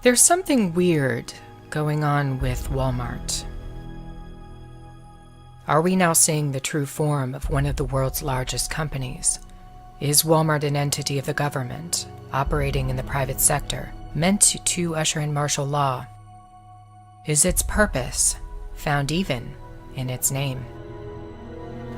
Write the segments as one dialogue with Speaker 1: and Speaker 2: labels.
Speaker 1: There's something weird going on with Walmart. Are we now seeing the true form of one of the world's largest companies? Is Walmart an entity of the government, operating in the private sector, meant to usher in martial law? Is its purpose found even in its name?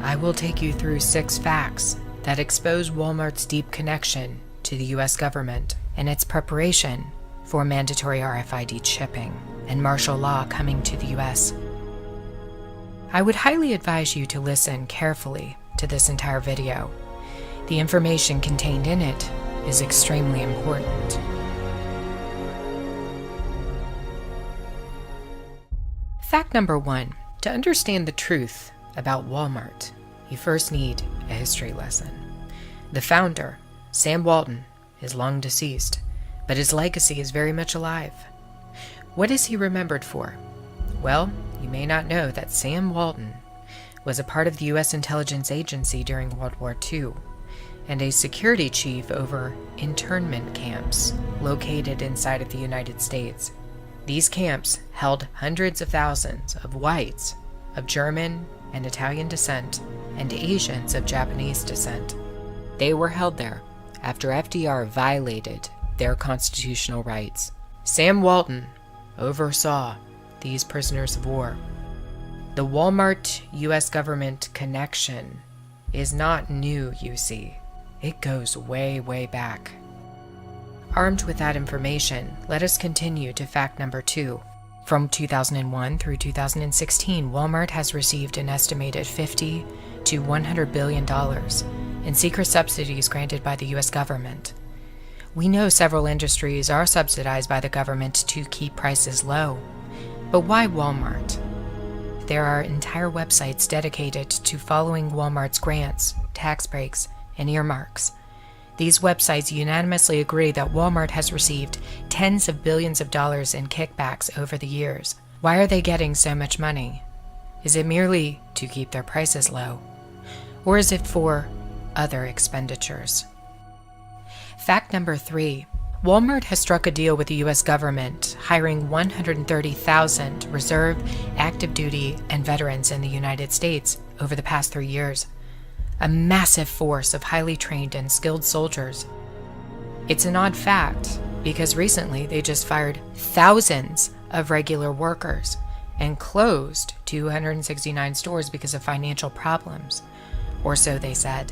Speaker 1: I will take you through 6 facts that expose Walmart's deep connection to the US government and its preparation for mandatory RFID chipping and martial law coming to the US. I would highly advise you to listen carefully to this entire video. The information contained in it is extremely important. Fact number 1. To understand the truth about Walmart, you first need a history lesson. The founder, Sam Walton, is long deceased, but his legacy is very much alive. What is he remembered for? Well, you may not know that Sam Walton was a part of the U.S. intelligence agency during World War II and a security chief over internment camps located inside of the United States. These camps held hundreds of thousands of whites of German and Italian descent and Asians of Japanese descent. They were held there after FDR violated their constitutional rights. Sam Walton oversaw these prisoners of war. The Walmart U.S. government connection is not new, you see. It goes way, way back. Armed with that information, let us continue to fact number 2. From 2001 through 2016, Walmart has received an estimated $50 to $100 billion in secret subsidies granted by the U.S. government. We know several industries are subsidized by the government to keep prices low. But why Walmart? There are entire websites dedicated to following Walmart's grants, tax breaks, and earmarks. These websites unanimously agree that Walmart has received tens of billions of dollars in kickbacks over the years. Why are they getting so much money? Is it merely to keep their prices low? Or is it for other expenditures? Fact number 3. Walmart has struck a deal with the U.S. government, hiring 130,000 reserve, active duty, and veterans in the United States over the past 3 years. A massive force of highly trained and skilled soldiers. It's an odd fact, because recently they just fired thousands of regular workers and closed 269 stores because of financial problems, or so they said.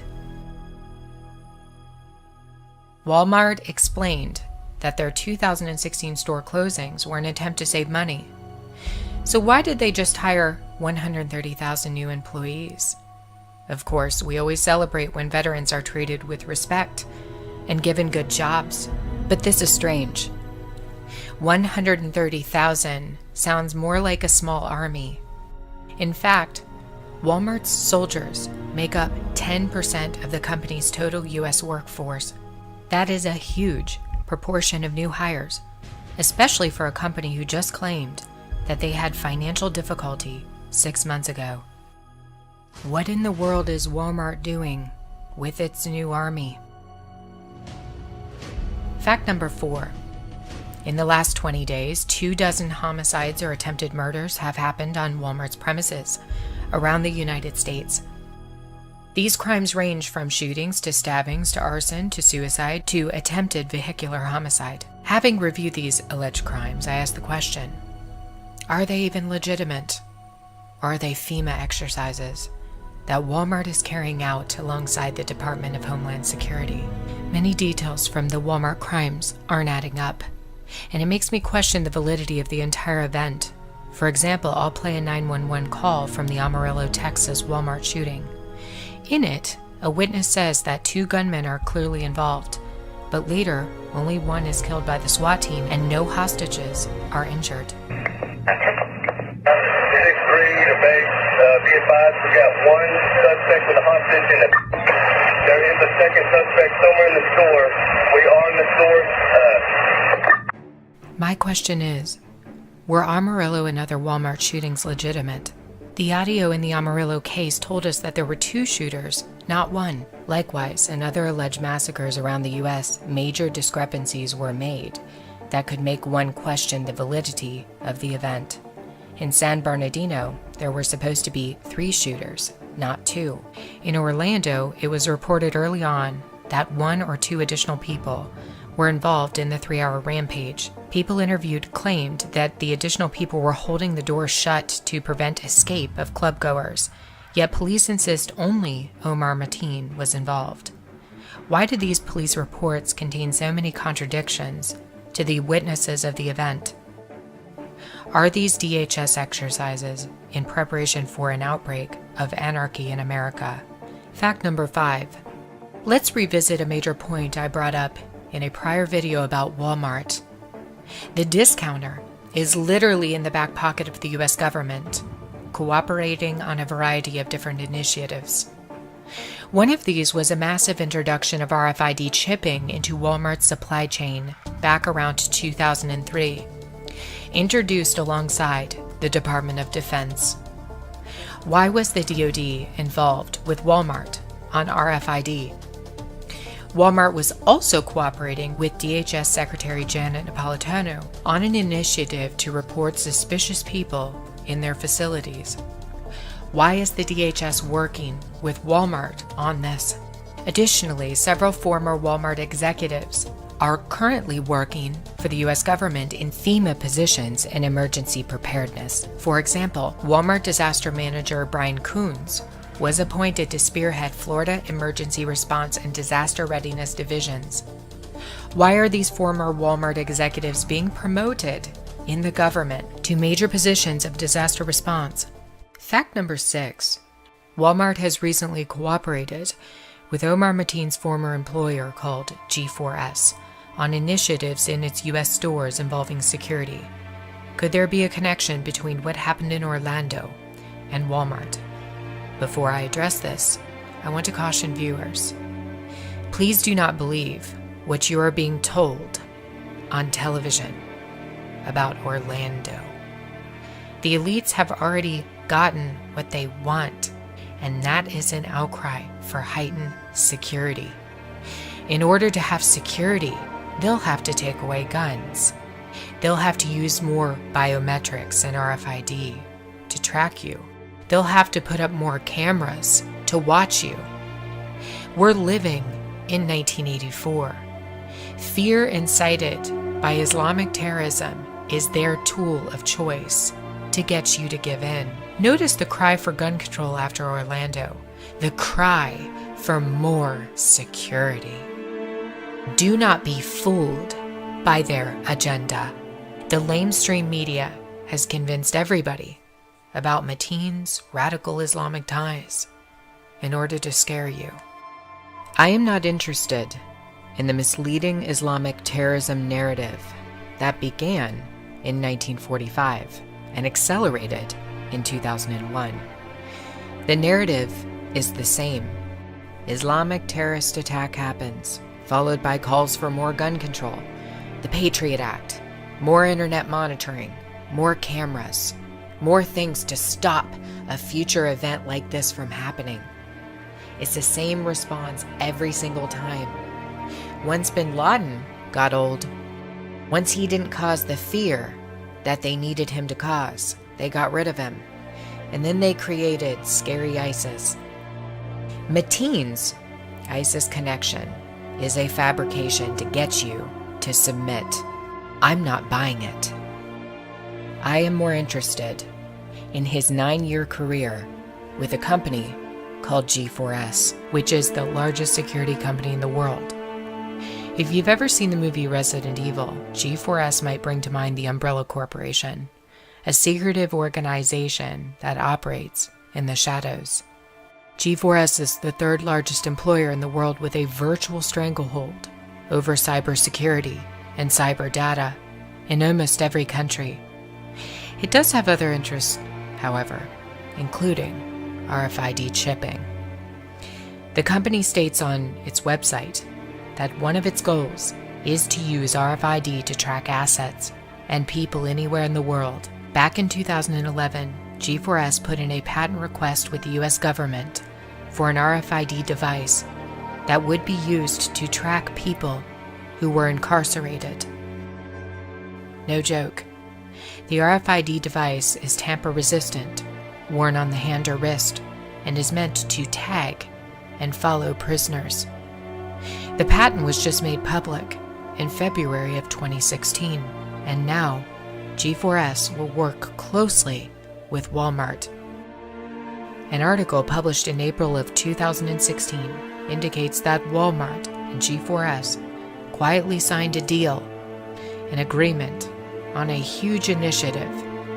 Speaker 1: Walmart explained that their 2016 store closings were an attempt to save money. So why did they just hire 130,000 new employees? Of course, we always celebrate when veterans are treated with respect and given good jobs, but this is strange. 130,000 sounds more like a small army. In fact, Walmart's soldiers make up 10% of the company's total U.S. workforce. That is a huge proportion of new hires, especially for a company who just claimed that they had financial difficulty 6 months ago. What in the world is Walmart doing with its new army? Fact number 4. In the last 20 days, 24 homicides or attempted murders have happened on Walmart's premises around the United States. These crimes range from shootings to stabbings to arson to suicide to attempted vehicular homicide. Having reviewed these alleged crimes, I ask the question, are they even legitimate? Or are they FEMA exercises that Walmart is carrying out alongside the Department of Homeland Security? Many details from the Walmart crimes aren't adding up, and it makes me question the validity of the entire event. For example, I'll play a 911 call from the Amarillo, Texas Walmart shooting. In it, a witness says that 2 gunmen are clearly involved, but later, only one is killed by the SWAT team and no hostages are injured.
Speaker 2: 6-3 to base, be advised, we got 1 suspect with a hostage in it. There is a second suspect somewhere in the store. We are in the store.
Speaker 1: My question is, were Amarillo and other Walmart shootings legitimate? The audio in the Amarillo case told us that there were 2 shooters, not 1. Likewise, in other alleged massacres around the U.S., major discrepancies were made that could make one question the validity of the event. In San Bernardino, there were supposed to be 3 shooters, not 2. In Orlando, it was reported early on that 1 or 2 additional people were involved in the 3-hour rampage. People interviewed claimed that the additional people were holding the door shut to prevent escape of clubgoers, yet police insist only Omar Mateen was involved. Why do these police reports contain so many contradictions to the witnesses of the event? Are these DHS exercises in preparation for an outbreak of anarchy in America? Fact number 5. Let's revisit a major point I brought up in a prior video about Walmart. The discounter is literally in the back pocket of the US government, cooperating on a variety of different initiatives. One of these was a massive introduction of RFID chipping into Walmart's supply chain back around 2003, introduced alongside the Department of Defense. Why was the DoD involved with Walmart on RFID? Walmart was also cooperating with DHS Secretary Janet Napolitano on an initiative to report suspicious people in their facilities. Why is the DHS working with Walmart on this? Additionally, several former Walmart executives are currently working for the U.S. government in FEMA positions in emergency preparedness. For example, Walmart disaster manager Brian Coons was appointed to spearhead Florida Emergency Response and Disaster Readiness Divisions. Why are these former Walmart executives being promoted in the government to major positions of disaster response? Fact number 6. Walmart has recently cooperated with Omar Mateen's former employer called G4S on initiatives in its U.S. stores involving security. Could there be a connection between what happened in Orlando and Walmart? Before I address this, I want to caution viewers. Please do not believe what you are being told on television about Orlando. The elites have already gotten what they want, and that is an outcry for heightened security. In order to have security, they'll have to take away guns. They'll have to use more biometrics and RFID to track you. They'll have to put up more cameras to watch you. We're living in 1984. Fear incited by Islamic terrorism is their tool of choice to get you to give in. Notice the cry for gun control after Orlando, the cry for more security. Do not be fooled by their agenda. The lamestream media has convinced everybody about Mateen's radical Islamic ties in order to scare you. I am not interested in the misleading Islamic terrorism narrative that began in 1945 and accelerated in 2001. The narrative is the same. Islamic terrorist attack happens, followed by calls for more gun control, the Patriot Act, more internet monitoring, more cameras, more things to stop a future event like this from happening. It's the same response every single time. Once bin Laden got old, once he didn't cause the fear that they needed him to cause, they got rid of him. And then they created scary ISIS. Mateen's ISIS connection is a fabrication to get you to submit. I'm not buying it. I am more interested in his 9-year career with a company called G4S, which is the largest security company in the world. If you've ever seen the movie Resident Evil, G4S might bring to mind the Umbrella Corporation, a secretive organization that operates in the shadows. G4S is the 3rd largest employer in the world with a virtual stranglehold over cybersecurity and cyber data in almost every country. It does have other interests, however, including RFID chipping. The company states on its website that one of its goals is to use RFID to track assets and people anywhere in the world. Back in 2011, G4S put in a patent request with the US government for an RFID device that would be used to track people who were incarcerated. No joke. The RFID device is tamper-resistant, worn on the hand or wrist, and is meant to tag and follow prisoners. The patent was just made public in February of 2016, and now G4S will work closely with Walmart. An article published in April of 2016 indicates that Walmart and G4S quietly signed a deal, an agreement on a huge initiative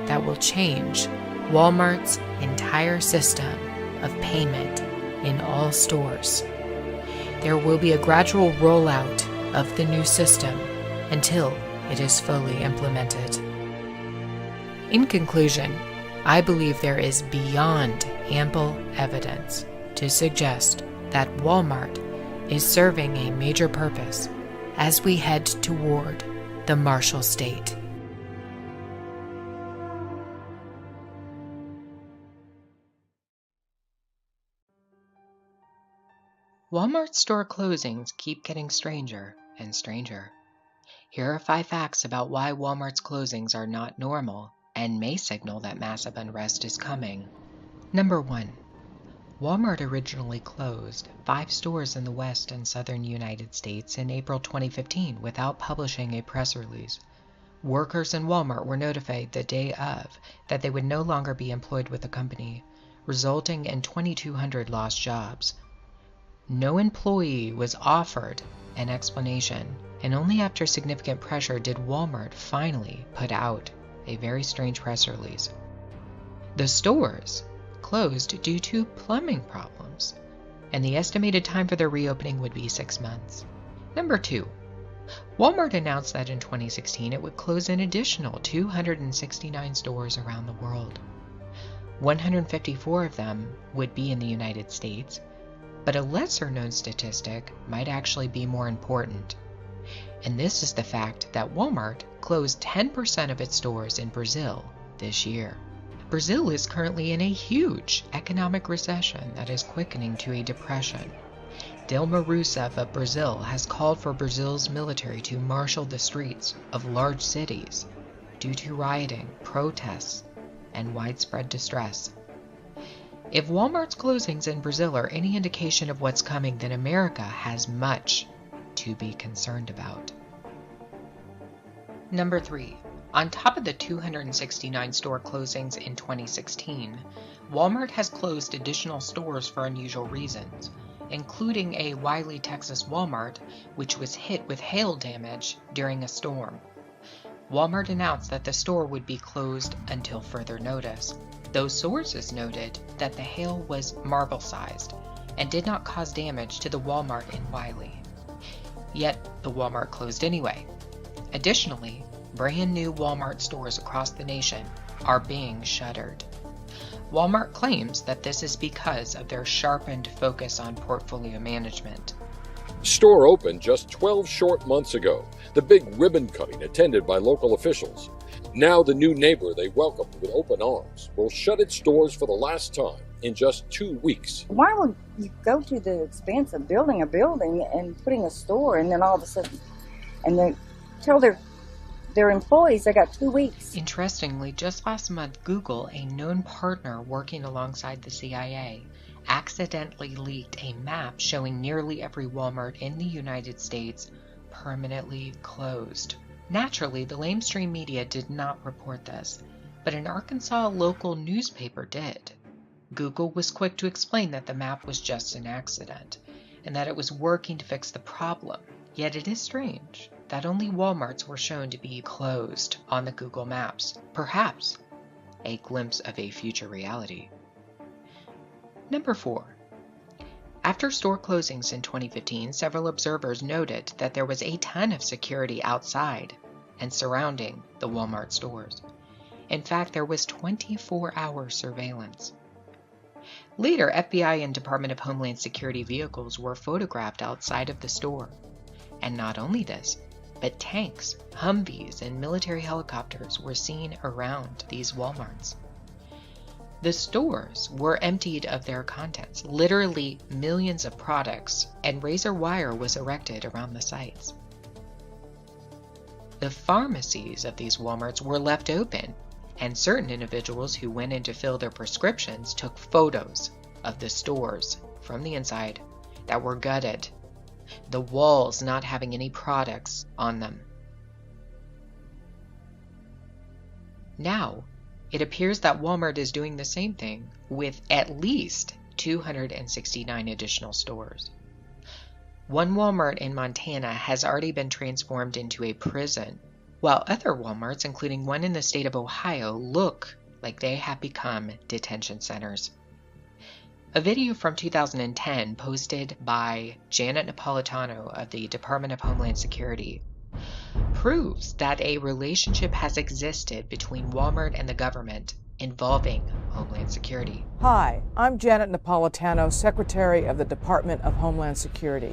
Speaker 1: that will change Walmart's entire system of payment in all stores. There will be a gradual rollout of the new system until it is fully implemented. In conclusion, I believe there is beyond ample evidence to suggest that Walmart is serving a major purpose as we head toward the Martial State. Walmart store closings keep getting stranger and stranger. Here are 5 facts about why Walmart's closings are not normal and may signal that massive unrest is coming. Number 1. Walmart originally closed 5 stores in the West and Southern United States in April 2015 without publishing a press release. Workers in Walmart were notified the day of that they would no longer be employed with the company, resulting in 2,200 lost jobs. No employee was offered an explanation, and only after significant pressure did Walmart finally put out a very strange press release. The stores closed due to plumbing problems, and the estimated time for their reopening would be 6 months. Number 2. Walmart announced that in 2016 it would close an additional 269 stores around the world. 154 of them would be in the United States, but a lesser-known statistic might actually be more important. And this is the fact that Walmart closed 10% of its stores in Brazil this year. Brazil is currently in a huge economic recession that is quickening to a depression. Dilma Rousseff of Brazil has called for Brazil's military to marshal the streets of large cities due to rioting, protests, and widespread distress. If Walmart's closings in Brazil are any indication of what's coming, then America has much to be concerned about. Number 3. On top of the 269 store closings in 2016, Walmart has closed additional stores for unusual reasons, including a Wiley, Texas Walmart, which was hit with hail damage during a storm. Walmart announced that the store would be closed until further notice. Those sources noted that the hail was marble-sized and did not cause damage to the Walmart in Wiley. Yet, the Walmart closed anyway. Additionally, brand new Walmart stores across the nation are being shuttered. Walmart claims that this is because of their sharpened focus on portfolio management.
Speaker 3: The store opened just 12 short months ago, the big ribbon cutting attended by local officials. Now the new neighbor they welcomed with open arms will shut its doors for the last time in just 2 weeks.
Speaker 4: Why would you go to the expense of building a building and putting a store, and then all of a sudden, and they tell their employees they got 2 weeks?
Speaker 1: Interestingly, just last month, Google, a known partner working alongside the CIA, accidentally leaked a map showing nearly every Walmart in the United States permanently closed. Naturally, the lamestream media did not report this, but an Arkansas local newspaper did. Google was quick to explain that the map was just an accident, and that it was working to fix the problem. Yet it is strange that only Walmarts were shown to be closed on the Google Maps, perhaps a glimpse of a future reality. Number 4. After store closings in 2015, several observers noted that there was a ton of security outside and surrounding the Walmart stores. In fact, there was 24-hour surveillance. Later, FBI and Department of Homeland Security vehicles were photographed outside of the store. And not only this, but tanks, Humvees, and military helicopters were seen around these Walmarts. The stores were emptied of their contents, literally millions of products, and razor wire was erected around the sites. the pharmacies of these Walmarts were left open, and certain individuals who went in to fill their prescriptions took photos of the stores from the inside that were gutted, the walls not having any products on them. Now, it appears that Walmart is doing the same thing with at least 269 additional stores. One Walmart in Montana has already been transformed into a prison, while other Walmarts, including one in the state of Ohio, look like they have become detention centers. A video from 2010 posted by Janet Napolitano of the Department of Homeland Security proves that a relationship has existed between Walmart and the government involving Homeland Security.
Speaker 5: Hi, I'm Janet Napolitano, Secretary of the Department of Homeland Security.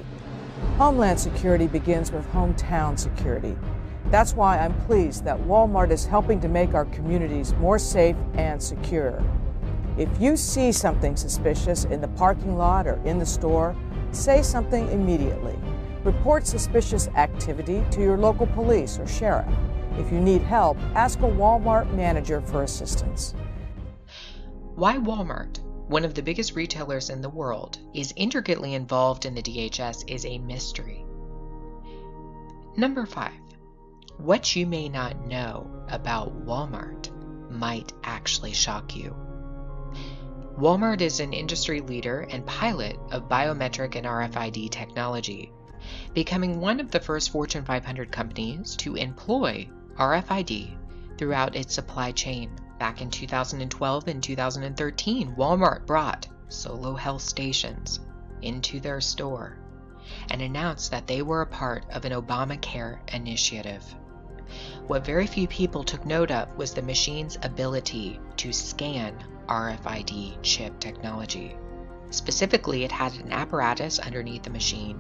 Speaker 5: Homeland Security begins with hometown security. That's why I'm pleased that Walmart is helping to make our communities more safe and secure. If you see something suspicious in the parking lot or in the store, say something immediately. Report suspicious activity to your local police or sheriff. If you need help, ask a Walmart manager for assistance.
Speaker 1: Why Walmart, one of the biggest retailers in the world, is intricately involved in the DHS is a mystery. Number 5. What you may not know about Walmart might actually shock you. Walmart is an industry leader and pilot of biometric and RFID technology, becoming one of the first Fortune 500 companies to employ RFID throughout its supply chain. Back in 2012 and 2013, Walmart brought Solo Health stations into their store and announced that they were a part of an Obamacare initiative. What very few people took note of was the machine's ability to scan RFID chip technology. Specifically, it had an apparatus underneath the machine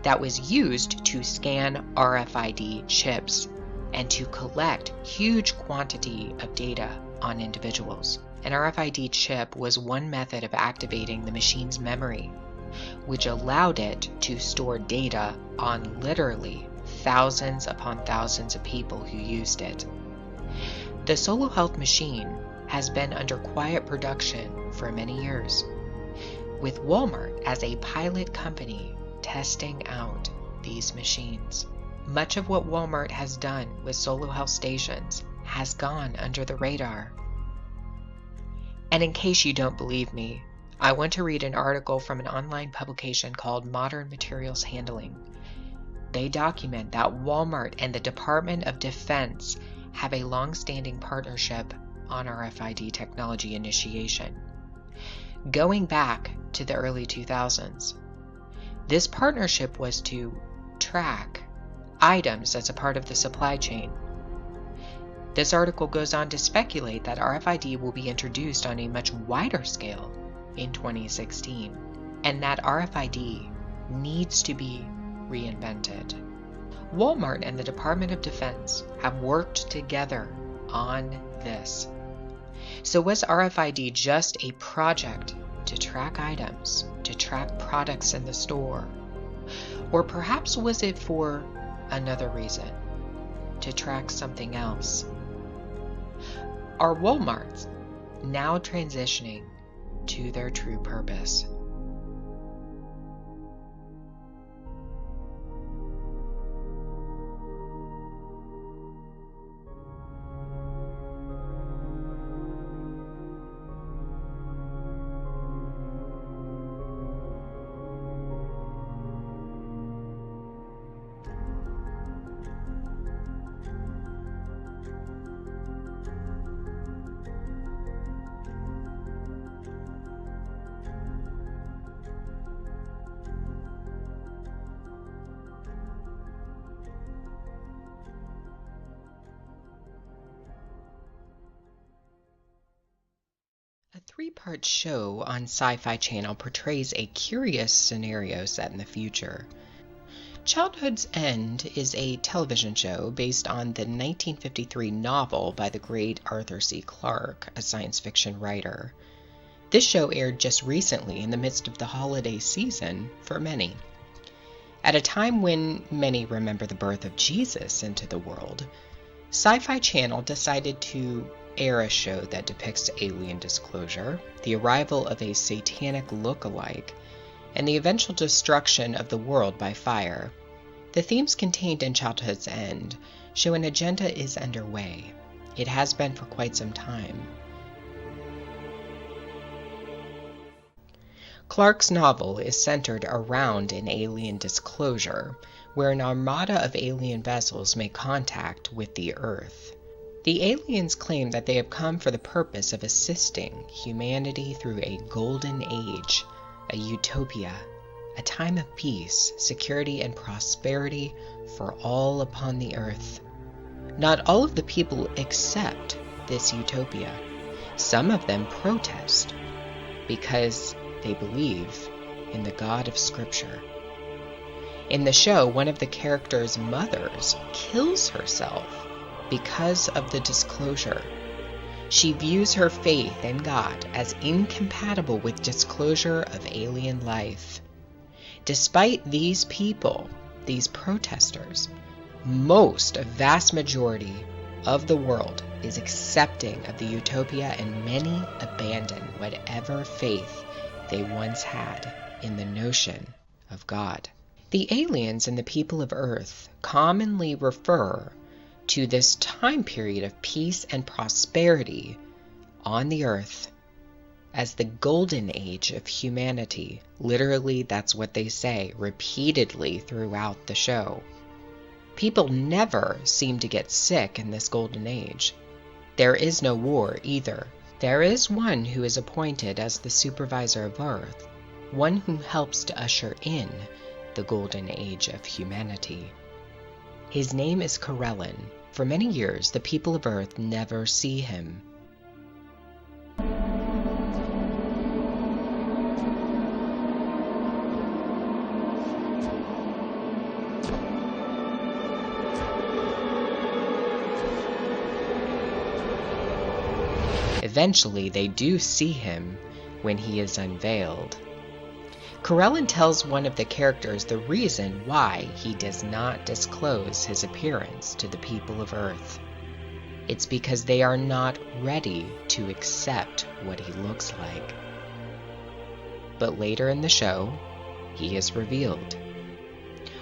Speaker 1: that was used to scan RFID chips and to collect huge quantity of data on individuals. An RFID chip was one method of activating the machine's memory, which allowed it to store data on literally thousands upon thousands of people who used it. The Solo Health machine has been under quiet production for many years, with Walmart as a pilot company testing out these machines. Much of what Walmart has done with Solo Health stations has gone under the radar. And in case you don't believe me, I want to read an article from an online publication called Modern Materials Handling. They document that Walmart and the Department of Defense have a long-standing partnership on RFID technology initiation, going back to the early 2000s. This partnership was to track items as a part of the supply chain. This article goes on to speculate that RFID will be introduced on a much wider scale in 2016, and that RFID needs to be reinvented. Walmart and the Department of Defense have worked together on this. So was RFID just a project to track items, to track products in the store? Or perhaps was it for another reason, to track something else? Are Walmarts now transitioning to their true purpose? A three-part show on Sci-Fi Channel portrays a curious scenario set in the future. Childhood's End is a television show based on the 1953 novel by the great Arthur C. Clarke, a science fiction writer. This show aired just recently in the midst of the holiday season for many. At a time when many remember the birth of Jesus into the world, Sci-Fi Channel decided to air a show that depicts alien disclosure, the arrival of a satanic look-alike, and the eventual destruction of the world by fire. The themes contained in Childhood's End show an agenda is underway. It has been for quite some time. Clark's novel is centered around an alien disclosure, where an armada of alien vessels make contact with the Earth. The aliens claim that they have come for the purpose of assisting humanity through a golden age, a utopia, a time of peace, security, and prosperity for all upon the Earth. Not all of the people accept this utopia. Some of them protest because they believe in the God of Scripture. In the show, one of the characters' mothers kills herself because of the disclosure. She views her faith in God as incompatible with disclosure of alien life. Despite these people, these protesters, a vast majority of the world is accepting of the utopia, and many abandon whatever faith they once had in the notion of God. The aliens and the people of Earth commonly refer to this time period of peace and prosperity on the Earth as the golden age of humanity. Literally, that's what they say repeatedly throughout the show. People never seem to get sick in this golden age. There is no war either. There is one who is appointed as the supervisor of Earth, one who helps to usher in the golden age of humanity. His name is Corellin. For many years, the people of Earth never see him. Eventually, they do see him when he is unveiled. Corellin tells one of the characters the reason why he does not disclose his appearance to the people of Earth. It's because they are not ready to accept what he looks like. But later in the show, he is revealed.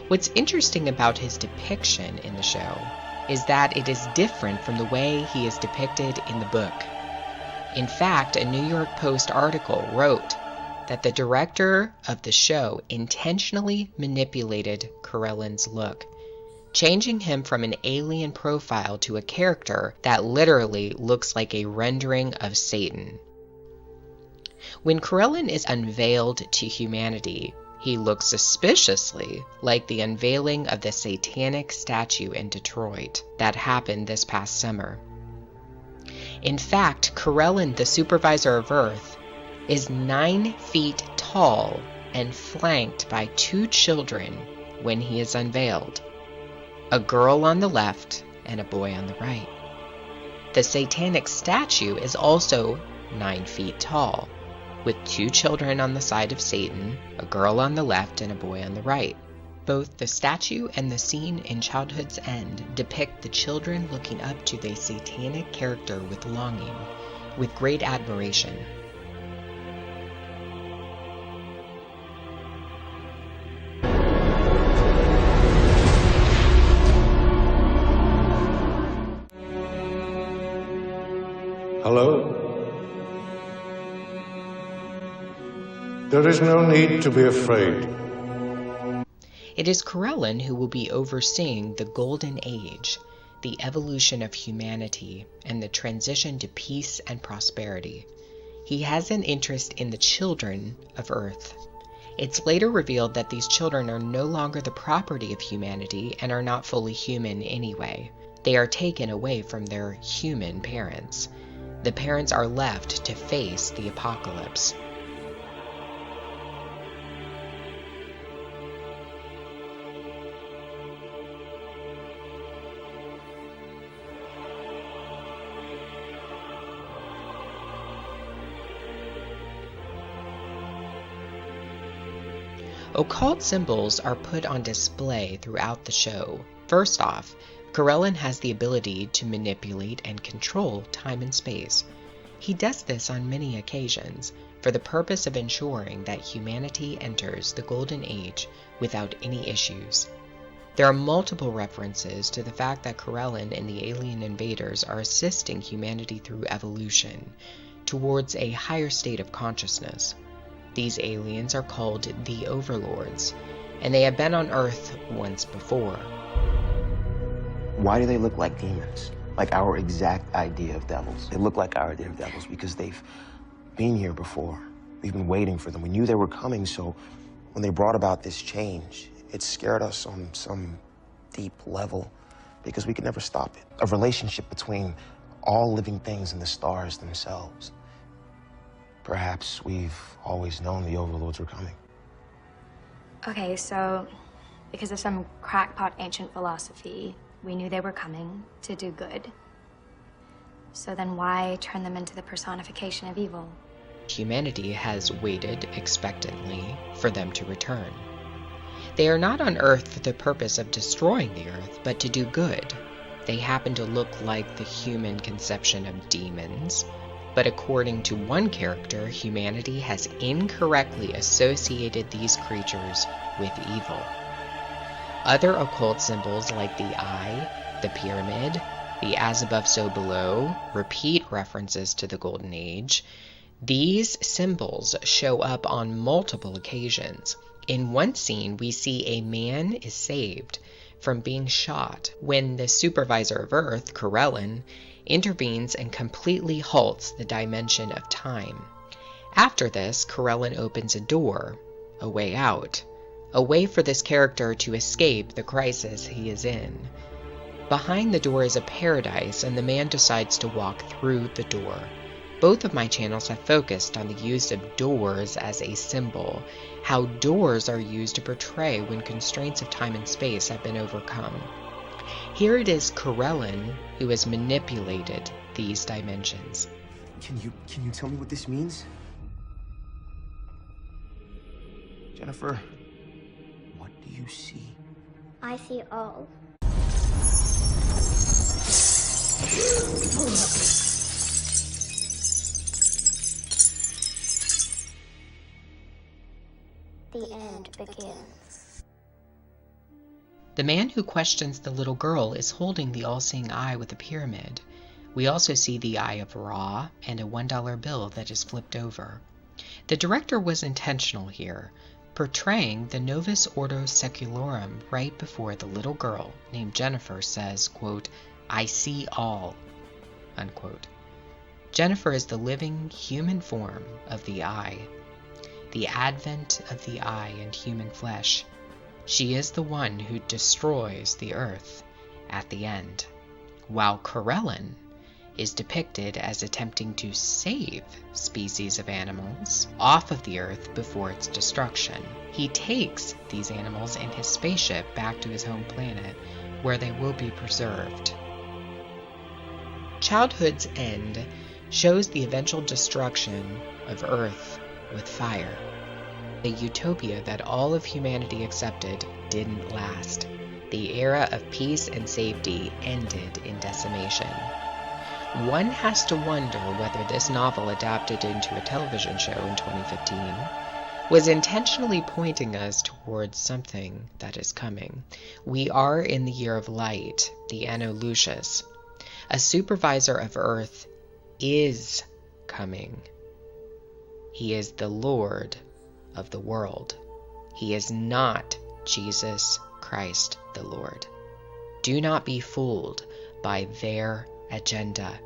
Speaker 1: What's interesting about his depiction in the show is that it is different from the way he is depicted in the book. In fact, a New York Post article wrote that the director of the show intentionally manipulated Corellin's look, changing him from an alien profile to a character that literally looks like a rendering of Satan. When Corellin is unveiled to humanity, he looks suspiciously like the unveiling of the satanic statue in Detroit that happened this past summer. In fact, Corellin, the supervisor of Earth, is 9 feet tall and flanked by 2 children when he is unveiled, a girl on the left and a boy on the right. The satanic statue is also 9 feet tall, with 2 children on the side of Satan, a girl on the left and a boy on the right. Both the statue and the scene in Childhood's End depict the children looking up to the satanic character with longing, with great admiration.
Speaker 6: Hello? There is no need to be afraid.
Speaker 1: It is Corellin who will be overseeing the Golden Age, the evolution of humanity, and the transition to peace and prosperity. He has an interest in the children of Earth. It's later revealed that these children are no longer the property of humanity and are not fully human anyway. They are taken away from their human parents. The parents are left to face the apocalypse. Occult symbols are put on display throughout the show. First off, Corellin has the ability to manipulate and control time and space. He does this on many occasions for the purpose of ensuring that humanity enters the Golden Age without any issues. There are multiple references to the fact that Corellin and the alien invaders are assisting humanity through evolution towards a higher state of consciousness. These aliens are called the Overlords, and they have been on Earth once before.
Speaker 7: Why do they look like demons? Like our exact idea of devils. They look like our idea of devils because they've been here before. We've been waiting for them. We knew they were coming, so when they brought about this change, it scared us on some deep level because we could never stop it. A relationship between all living things and the stars themselves. Perhaps we've always known the Overlords were coming.
Speaker 8: Okay, so because of some crackpot ancient philosophy, we knew they were coming to do good. So then why turn them into the personification of evil?
Speaker 1: Humanity has waited expectantly for them to return. They are not on Earth for the purpose of destroying the Earth, but to do good. They happen to look like the human conception of demons, but according to one character, humanity has incorrectly associated these creatures with evil. Other occult symbols like the eye, the pyramid, the as above so below, repeat references to the Golden Age. These symbols show up on multiple occasions. In one scene, we see a man is saved from being shot when the supervisor of Earth, Corellin, intervenes and completely halts the dimension of time. After this, Corellin opens a door, a way out, a way for this character to escape the crisis he is in. Behind the door is a paradise, and the man decides to walk through the door. Both of my channels have focused on the use of doors as a symbol, how doors are used to portray when constraints of time and space have been overcome. Here it is Corellin who has manipulated these dimensions.
Speaker 7: Can you tell me what this means? Jennifer, what do you see?
Speaker 9: I see all. The end begins.
Speaker 1: The man who questions the little girl is holding the all-seeing eye with a pyramid. We also see the eye of Ra and a $1 bill that is flipped over. The director was intentional here, portraying the Novus Ordo Secularum right before the little girl named Jennifer says, quote, "I see all," unquote. Jennifer is the living human form of the eye, the advent of the eye in human flesh. She is the one who destroys the earth at the end, while Corellin is depicted as attempting to save species of animals off of the earth before its destruction. He takes these animals in his spaceship back to his home planet, where they will be preserved. Childhood's End shows the eventual destruction of Earth with fire. The utopia that all of humanity accepted didn't last. The era of peace and safety ended in decimation. One has to wonder whether this novel, adapted into a television show in 2015, was intentionally pointing us towards something that is coming. We are in the year of light, the Anno Lucius. A supervisor of Earth is coming. He is the Lord of the world. He is not Jesus Christ the Lord. Do not be fooled by their agenda.